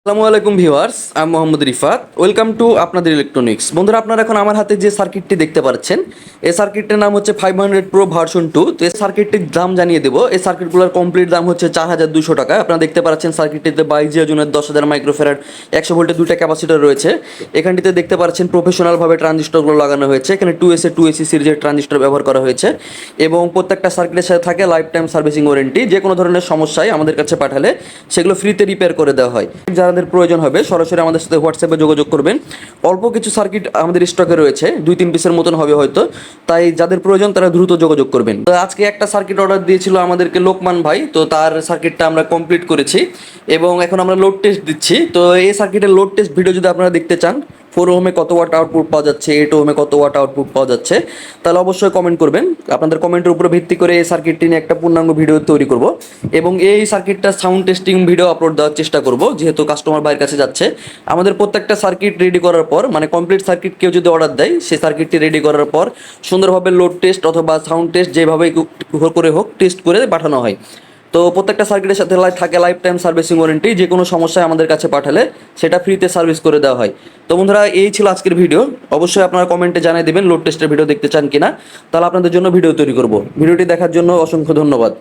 আসসালামু আলাইকুম ভিউয়ার্স, আমি মোহাম্মদ রিফাত। ওয়েলকাম টু আপনাদের ইলেকট্রনিক্স। বন্ধুরা, আপনারা এখন আমার হাতে যে সার্কিটটি দেখতে পাচ্ছেন, এই সার্কিটটির নাম হচ্ছে 500 প্রো ভার্সন 2। তো এই সার্কিটটির দাম জানিয়ে দেবো। এই সার্কিটগুলোর কমপ্লিট দাম হচ্ছে 4200 টাকা। আপনারা দেখতে পাচ্ছেন সার্কিটটিতে 22 জিওজনের 10,000 মাইক্রোফ্যারাড 100 ভোল্টের দুইটা ক্যাপাসিটর রয়েছে। এখানটিতে দেখতে পাচ্ছেন প্রফেশনালভাবে ট্রানজিস্টরগুলো লাগানো হয়েছে। এখানে 2S এ 2AC সিরিজের ট্রানজিস্টর ব্যবহার করা হয়েছে এবং প্রত্যেকটা সার্কিটের সাথে থাকে লাইফ টাইম সার্ভিসিং ওয়ারেন্টি। যে কোনো ধরনের সমস্যায় আমাদের কাছে পাঠালে সেগুলো ফ্রিতে রিপেয়ার করে দেওয়া হয়। যাদের প্রয়োজন হবে সরাসরি আমাদের সাথে হোয়াটসঅ্যাপে যোগাযোগ করবেন। অল্প কিছু সার্কিট আমাদের স্টকে রয়েছে, 2-3 পিসের মতন হবে হয়তো, তাই যাদের প্রয়োজন তারা দ্রুত যোগাযোগ করবেন। তো আজকে একটা সার্কিট অর্ডার দিয়েছিল আমাদেরকে লোকমান ভাই, তো তার সার্কিটটা আমরা কমপ্লিট করেছি এবং এখন আমরা লোড টেস্ট দিচ্ছি। তো এই সার্কিটের লোড টেস্ট ভিডিও যদি আপনারা দেখতে চান, 4 ওহমে কত ওয়াট আউটপুট পাওয়া যাচ্ছে, 8 ওহমে কত ওয়াট আউটপুট পাওয়া যাচ্ছে, তাহলে অবশ্যই কমেন্ট করবেন। আপনাদের কমেন্টের উপরে ভিত্তি করে এই সার্কিটটি নিয়ে একটা পূর্ণাঙ্গ ভিডিও তৈরি করব এবং এই সার্কিটটা সাউন্ড টেস্টিং ভিডিও আপলোড দেওয়ার চেষ্টা করব, যেহেতু কাস্টমার বাইরের কাছে যাচ্ছে। আমাদের প্রত্যেকটা সার্কিট রেডি করার পর, মানে কমপ্লিট সার্কিট কেউ যদি অর্ডার দেয়, সেই সার্কিটটি রেডি করার পর সুন্দরভাবে লোড টেস্ট অথবা সাউন্ড টেস্ট যেভাবে করে হোক টেস্ট করে পাঠানো হয়। তো প্রত্যেকটা সার্কিটের সাথে থাকে লাইফ টাইম সার্ভিসিং ওয়ারেন্টি। যে কোনো সমস্যায় আমাদের কাছে পাঠালে সেটা ফ্রিতে সার্ভিস করে দেওয়া হয়। তো বন্ধুরা, এই ছিল আজকের ভিডিও। অবশ্যই আপনারা কমেন্টে জানিয়ে দেবেন লোড টেস্টের ভিডিও দেখতে চান কিনা, তাহলে আপনাদের জন্য ভিডিও তৈরি করব। ভিডিওটি দেখার জন্য অসংখ্য ধন্যবাদ।